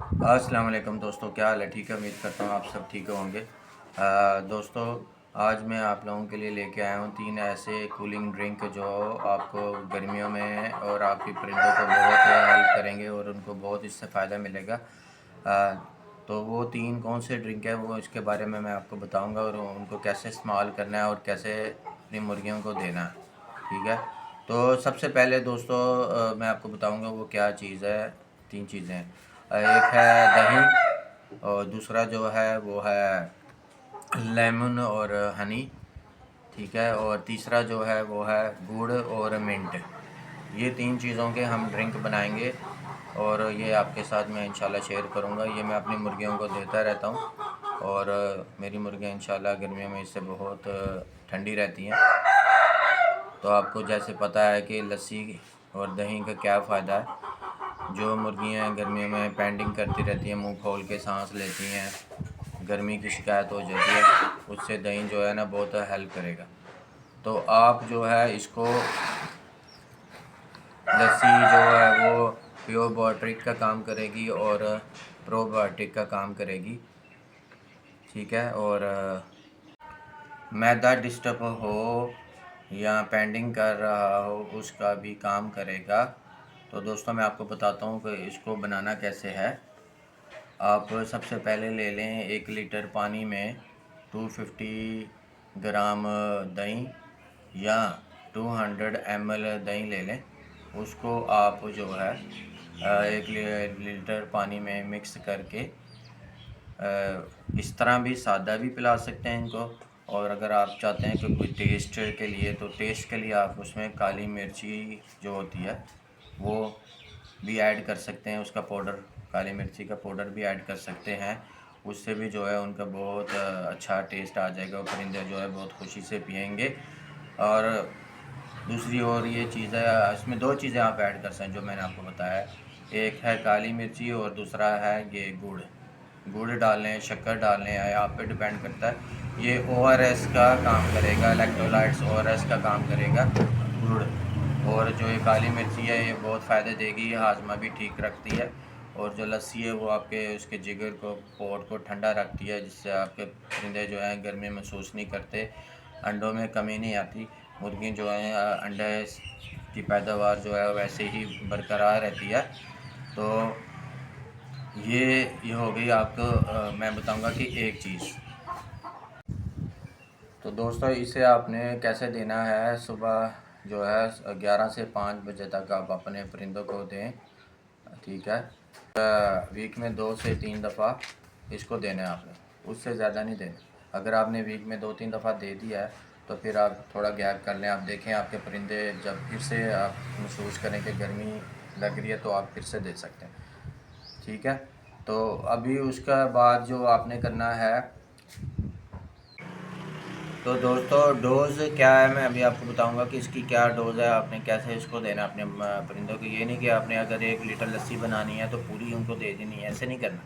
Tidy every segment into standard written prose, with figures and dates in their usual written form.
अस्सलाम वालेकुम दोस्तों, क्या हाल है? ठीक है, उम्मीद करता हूँ आप सब ठीक होंगे। दोस्तों, आज मैं आप लोगों के लिए लेके आया हूँ 3 ऐसे कूलिंग ड्रिंक जो आपको गर्मियों में और आपके परिंदों को बहुत हेल्प करेंगे और उनको बहुत इससे फ़ायदा मिलेगा। तो वो 3 कौन से ड्रिंक है वो इसके बारे में मैं आपको बताऊँगा और उनको कैसे इस्तेमाल करना है और कैसे अपनी मुर्गियों को देना है। ठीक है, तो सबसे पहले दोस्तों मैं आपको बताऊँगा वो क्या चीज़ है। 3 चीज़ें हैं। एक है दही और दूसरा जो है वो है लेमन और हनी। ठीक है, और तीसरा जो है वो है गुड़ और मिंट। ये 3 चीज़ों के हम ड्रिंक बनाएंगे और ये आपके साथ मैं इंशाल्लाह शेयर करूँगा। ये मैं अपनी मुर्गियों को देता रहता हूँ और मेरी मुर्गियाँ इंशाल्लाह गर्मियों में इससे बहुत ठंडी रहती हैं। तो आपको जैसे पता है कि लस्सी और दही का क्या फ़ायदा है। जो मुर्गियाँ गर्मियों में पेंडिंग करती रहती हैं, मुंह खोल के सांस लेती हैं, गर्मी की शिकायत हो जाती है, उससे दही जो है ना बहुत हेल्प करेगा। तो आप जो है इसको लस्सी जो है वो प्रोबायोटिक का काम करेगी और प्रोबायोटिक का काम करेगी। ठीक है, और मैदा डिस्टर्ब हो या पेंडिंग कर रहा हो उसका भी काम करेगा। तो दोस्तों मैं आपको बताता हूँ कि इसको बनाना कैसे है। आप सबसे पहले ले लें 1 लीटर पानी में 250 ग्राम दही या 200 ml दही ले लें। उसको आप जो है 1 लीटर पानी में मिक्स करके इस तरह भी सादा भी पिला सकते हैं इनको। और अगर आप चाहते हैं कि कोई टेस्ट के लिए, तो टेस्ट के लिए आप उसमें काली मिर्ची जो होती है वो भी ऐड कर सकते हैं। उसका पाउडर, काली मिर्ची का पाउडर भी ऐड कर सकते हैं। उससे भी जो है उनका बहुत अच्छा टेस्ट आ जाएगा और परिंदे जो है बहुत खुशी से पिएंगे। और दूसरी और ये चीज़ है, इसमें 2 चीज़ें आप ऐड कर सकते हैं जो मैंने आपको बताया है। एक है काली मिर्ची और दूसरा है ये गुड़। गुड़ डालें, शक्कर डालें, या आप पे डिपेंड करता है। ये ओआरएस का काम करेगा, इलेक्ट्रोलाइट्स ओआरएस का काम करेगा गुड़। और जो ये काली मिर्ची है ये बहुत फ़ायदे देगी, हाजमा भी ठीक रखती है। और जो लस्सी है वो आपके उसके जिगर को, पोट को ठंडा रखती है, जिससे आपके परिंदे जो हैं गर्मी महसूस नहीं करते। अंडों में कमी नहीं आती। मुर्गी जो हैं अंडे की पैदावार जो है वैसे ही बरकरार रहती है। तो ये हो गई आपको मैं बताऊंगा कि एक चीज़। तो दोस्तों इसे आपने कैसे देना है, सुबह जो है 11 से 5 बजे तक आप अपने परिंदों को दें। ठीक है, वीक में 2 से 3 दफ़ा इसको देना है आपने, उससे ज़्यादा नहीं देना। अगर आपने वीक में 2-3 दफ़ा दे दिया है तो फिर आप थोड़ा गैप कर लें। आप देखें आपके परिंदे जब फिर से आप महसूस करें कि गर्मी लग रही है तो आप फिर से दे सकते हैं। ठीक है, तो अभी उसका बाद जो आपने करना है, तो दोस्तों डोज़ क्या है मैं अभी आपको बताऊंगा कि इसकी क्या डोज़ है, आपने कैसे इसको देना अपने परिंदों को। ये नहीं कि आपने अगर 1 लीटर लस्सी बनानी है तो पूरी उनको दे देनी है, ऐसे नहीं करना।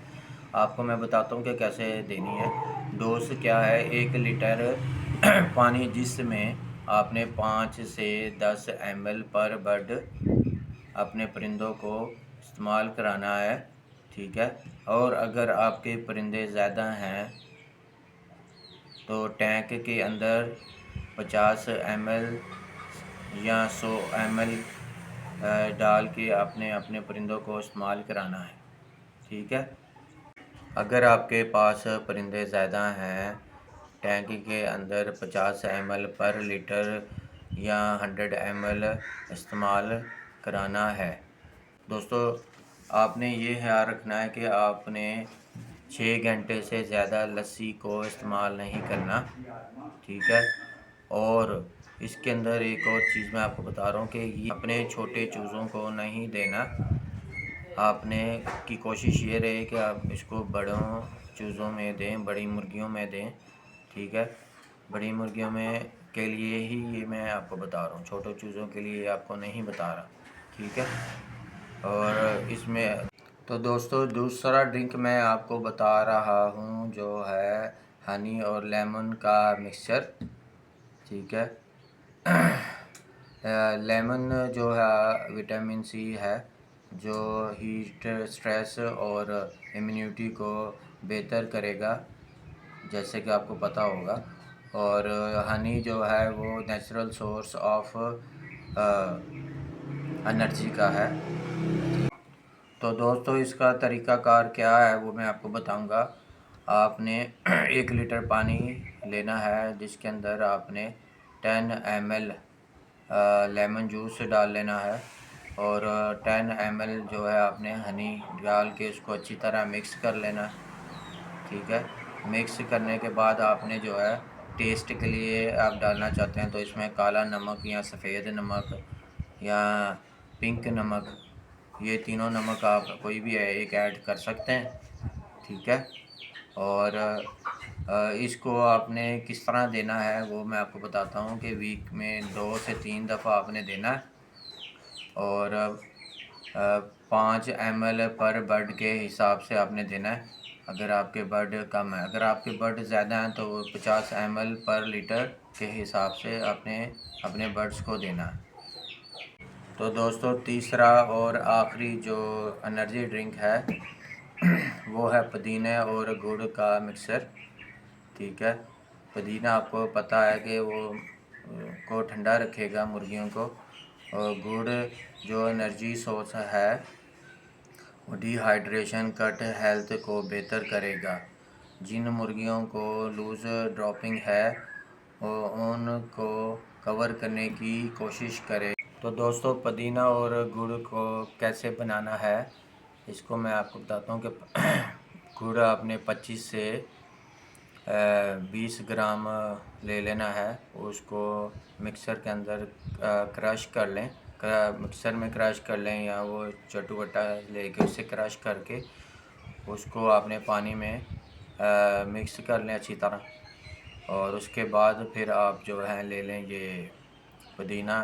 आपको मैं बताता हूँ कि कैसे देनी है। डोज़ क्या है, 1 लीटर पानी जिसमें आपने 5 से 10 ml पर बर्ड अपने परिंदों को इस्तेमाल कराना है। ठीक है, और अगर आपके परिंदे ज़्यादा हैं तो टैंक के अंदर 50 ml या 100 ml डाल के आपने अपने परिंदों को इस्तेमाल कराना है। ठीक है, अगर आपके पास परिंदे ज़्यादा हैं, टैंक के अंदर 50 ml पर लीटर या 100 ml इस्तेमाल कराना है। दोस्तों आपने ये ख्याल रखना है कि आपने 6 घंटे से ज़्यादा लस्सी को इस्तेमाल नहीं करना। ठीक है, और इसके अंदर एक और चीज़ मैं आपको बता रहा हूँ कि ये अपने छोटे चूज़ों को नहीं देना। आपने की कोशिश ये रहे कि आप इसको बड़ों चूज़ों में दें, बड़ी मुर्गियों में दें। ठीक है, बड़ी मुर्गियों में के लिए ही ये मैं आपको बता रहा हूँ, छोटे चूज़ों के लिए आपको नहीं बता रहा। ठीक है, और इसमें तो दोस्तों दूसरा ड्रिंक मैं आपको बता रहा हूँ जो है हनी और लेमन का मिक्सचर। ठीक है, लेमन जो है विटामिन सी है जो हीट स्ट्रेस और इम्यूनिटी को बेहतर करेगा, जैसे कि आपको पता होगा। और हनी जो है वो नेचुरल सोर्स ऑफ एनर्जी का है। तो दोस्तों इसका तरीक़ाकार क्या है वो मैं आपको बताऊंगा। आपने 1 लीटर पानी लेना है, जिसके अंदर आपने 10 ml लेमन जूस डाल लेना है, और 10 ml जो है आपने हनी डाल के उसको अच्छी तरह मिक्स कर लेना है। ठीक है, मिक्स करने के बाद आपने जो है टेस्ट के लिए आप डालना चाहते हैं तो इसमें काला नमक या सफ़ेद नमक या पिंक नमक, ये तीनों नमक आप कोई भी है एक ऐड कर सकते हैं। ठीक है, और इसको आपने किस तरह देना है वो मैं आपको बताता हूँ कि वीक में 2 से 3 दफ़ा आपने देना है, और 5 ml पर बर्ड के हिसाब से आपने देना है। अगर आपके बर्ड कम है, अगर आपके बर्ड ज़्यादा हैं तो 50 ml पर लीटर के हिसाब से आपने अपने बर्ड्स को देना है। तो दोस्तों तीसरा और आखिरी जो एनर्जी ड्रिंक है वो है पुदीने और गुड़ का मिक्सर। ठीक है, पुदीना आपको पता है कि वो को ठंडा रखेगा मुर्गियों को, और गुड़ जो एनर्जी सोर्स है वो डिहाइड्रेशन कट हेल्थ को बेहतर करेगा। जिन मुर्गियों को लूज़ ड्रॉपिंग है उनको कवर करने की कोशिश करें। तो दोस्तों पुदीना और गुड़ को कैसे बनाना है इसको मैं आपको बताता हूँ कि गुड़ आपने 25 से 20 ग्राम ले लेना है, उसको मिक्सर के अंदर क्रश कर लें, मिक्सर में क्रश कर लें या वो चटुवटा लेके उससे क्रश करके उसको आपने पानी में मिक्स कर लें अच्छी तरह। और उसके बाद फिर आप जो है ले लें ये पुदीना,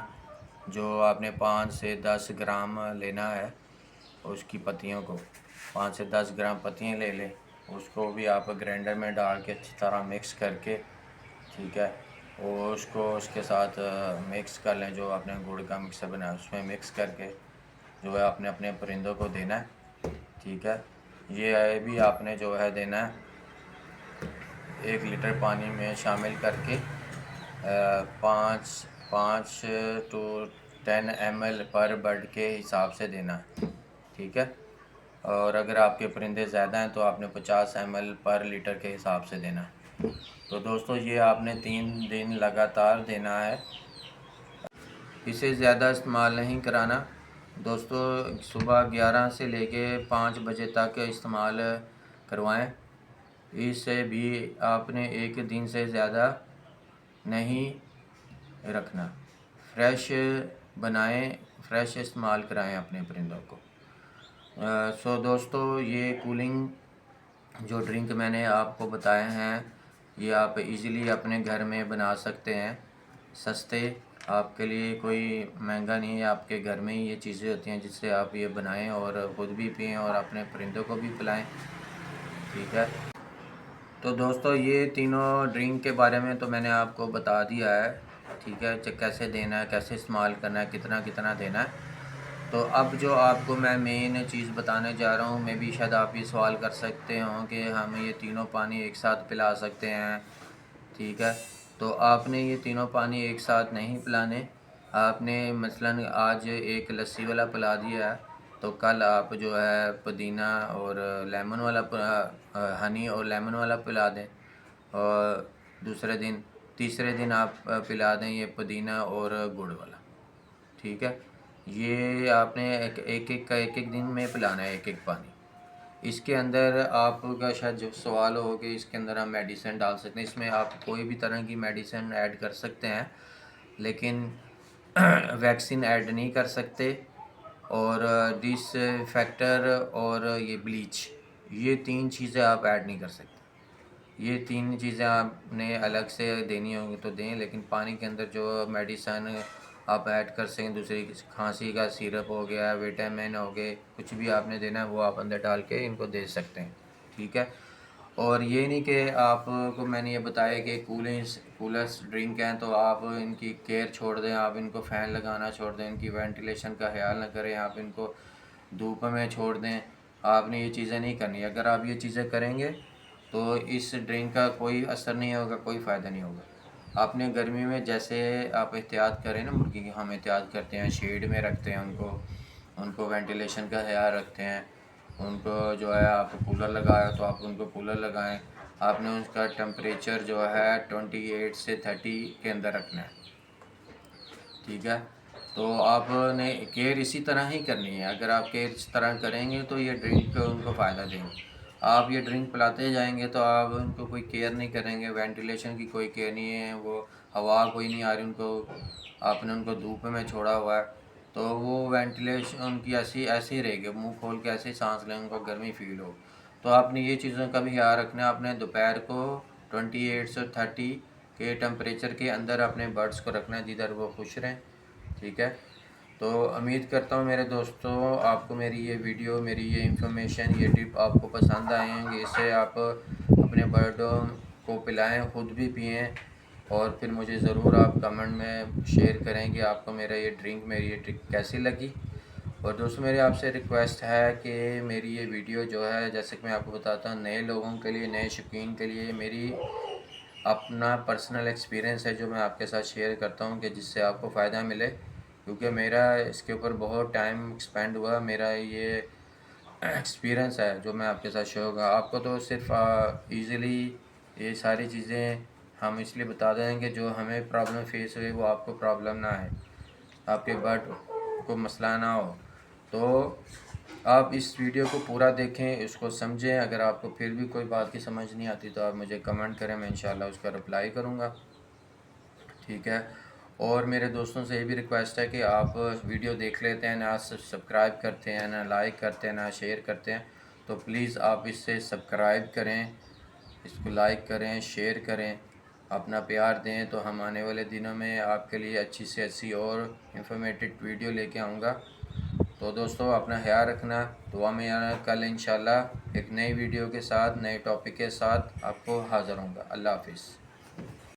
जो आपने 5 से 10 ग्राम लेना है, उसकी पत्तियों को 5 से 10 ग्राम पत्तियाँ ले लें, उसको भी आप ग्राइंडर में डाल के अच्छी तरह मिक्स करके, ठीक है, और उसको उसके साथ मिक्स कर लें। जो आपने गुड़ का मिक्सर बनाया उसमें मिक्स करके जो है आपने अपने परिंदों को देना है। ठीक है, ये भी आपने जो है देना है 1 लीटर पानी में शामिल करके 5 टू 10 ml पर बर्ड के हिसाब से देना है। ठीक है, और अगर आपके परिंदे ज़्यादा हैं तो आपने 50 ml पर लीटर के हिसाब से देना है। तो दोस्तों ये आपने 3 दिन लगातार देना है, इसे ज़्यादा इस्तेमाल नहीं कराना। दोस्तों सुबह 11 से लेके 5 बजे तक इस्तेमाल करवाएं, इससे भी आपने एक दिन से ज़्यादा नहीं रखना। फ्रेश बनाएं, फ्रेश इस्तेमाल कराएं अपने परिंदों को। सो दोस्तों ये कूलिंग जो ड्रिंक मैंने आपको बताए हैं ये आप इजीली अपने घर में बना सकते हैं, सस्ते, आपके लिए कोई महंगा नहीं है, आपके घर में ही ये चीज़ें होती हैं जिससे आप ये बनाएं और ख़ुद भी पिएं और अपने परिंदों को भी पिलाएं। ठीक है, तो दोस्तों ये तीनों ड्रिंक के बारे में तो मैंने आपको बता दिया है। ठीक है, कैसे देना है, कैसे इस्तेमाल करना है, कितना कितना देना है। तो अब जो आपको मैं मेन चीज़ बताने जा रहा हूँ, मैं भी शायद आप ये सवाल कर सकते हो कि हम ये तीनों पानी एक साथ पिला सकते हैं। ठीक है, तो आपने ये तीनों पानी एक साथ नहीं पिलाने। आपने मसलन आज एक लस्सी वाला पिला दिया है तो कल आप जो है पुदीना और लेमन वाला हनी और लेमन वाला पिला दें, और दूसरे दिन तीसरे दिन आप पिला दें ये पुदीना और गुड़ वाला। ठीक है, ये आपने एक एक दिन में पिलाना है एक एक पानी। इसके अंदर आपका शायद जो सवाल हो कि इसके अंदर हम मेडिसिन डाल सकते हैं, इसमें आप कोई भी तरह की मेडिसिन ऐड कर सकते हैं, लेकिन वैक्सीन ऐड नहीं कर सकते। और डिसइंफेक्टर और ये ब्लीच, ये 3 चीज़ें आप ऐड नहीं कर सकते। ये 3 चीज़ें आपने अलग से देनी होंगी तो दें, लेकिन पानी के अंदर जो मेडिसन आप ऐड कर सकें, दूसरी खांसी का सिरप हो गया, विटामिन हो गए, कुछ भी आपने देना है वो आप अंदर डाल के इनको दे सकते हैं। ठीक है, और ये नहीं कि आपको मैंने ये बताया कि कूलर्स ड्रिंक हैं तो आप इनकी केयर छोड़ दें, आप इनको फ़ैन लगाना छोड़ दें, इनकी वेंटिलेशन का ख्याल ना करें, आप इनको धूप में छोड़ दें। आपने ये चीज़ें नहीं करनी। अगर आप ये चीज़ें करेंगे तो इस ड्रिंक का कोई असर नहीं होगा, कोई फ़ायदा नहीं होगा। आपने गर्मी में जैसे आप एहतियात करें ना, मुर्गी की हम एहतियात करते हैं, शेड में रखते हैं उनको, उनको वेंटिलेशन का ख्याल रखते हैं, उनको जो है आप कूलर लगाया तो आप उनको कूलर लगाएं। आपने उसका टेम्परेचर जो है 28 से 30 के अंदर रखना है, ठीक है। तो आपने केयर इसी तरह ही करनी है। अगर आप केयर इस तरह करेंगे तो ये ड्रिंक उनको फ़ायदा देंगे। आप ये ड्रिंक पिलाते जाएंगे तो आप उनको कोई केयर नहीं करेंगे, वेंटिलेशन की कोई केयर नहीं है, वो हवा कोई नहीं आ रही उनको, आपने उनको धूप में छोड़ा हुआ है, तो वो वेंटिलेशन उनकी ऐसी ऐसे ही रहेगी, मुंह खोल के ऐसे ही सांस लें, उनको गर्मी फील हो। तो आपने ये चीज़ों का भी ख्याल रखना है। आपने दोपहर को 28 से 30 के टेम्परेचर के अंदर अपने बर्ड्स को रखना है, जिधर वो खुश रहें, ठीक है। तो उम्मीद करता हूँ मेरे दोस्तों, आपको मेरी ये वीडियो, मेरी ये इंफॉर्मेशन, ये टिप आपको पसंद आएंगे। इससे आप अपने बर्डों को पिलाएं, ख़ुद भी पिएं, और फिर मुझे ज़रूर आप कमेंट में शेयर करें कि आपको मेरा ये ड्रिंक, मेरी ये ट्रिक कैसी लगी। और दोस्तों मेरी आपसे रिक्वेस्ट है कि मेरी ये वीडियो जो है, जैसे कि मैं आपको बताता हूँ, नए लोगों के लिए, नए शौकीन के लिए मेरी अपना पर्सनल एक्सपीरियंस है जो मैं आपके साथ शेयर करता हूँ, कि जिससे आपको फ़ायदा मिले, क्योंकि मेरा इसके ऊपर बहुत टाइम एक्सपेंड हुआ। मेरा ये एक्सपीरियंस है जो मैं आपके साथ शेयर होगा। आपको तो सिर्फ इजीली ये सारी चीज़ें हम इसलिए बता देंगे, जो हमें प्रॉब्लम फेस हुई वो आपको प्रॉब्लम ना आए, आपके बर्ड को मसला ना हो। तो आप इस वीडियो को पूरा देखें, इसको समझें। अगर आपको फिर भी कोई बात की समझ नहीं आती तो आप मुझे कमेंट करें, मैं इंशाल्लाह उसका रिप्लाई करूँगा, ठीक है। और मेरे दोस्तों से ये भी रिक्वेस्ट है कि आप वीडियो देख लेते हैं, ना सब्सक्राइब करते हैं, ना लाइक करते हैं, ना शेयर करते हैं, तो प्लीज़ आप इससे सब्सक्राइब करें, इसको लाइक करें, शेयर करें, अपना प्यार दें, तो हम आने वाले दिनों में आपके लिए अच्छी से अच्छी और इंफॉर्मेटिव वीडियो लेके आऊँगा। तो दोस्तों अपना ख्याल रखना, दुआ में यार। कल इंशाल्लाह एक नई वीडियो के साथ, नए टॉपिक के साथ आपको हाज़िर होऊंगा। अल्लाह हाफिज़।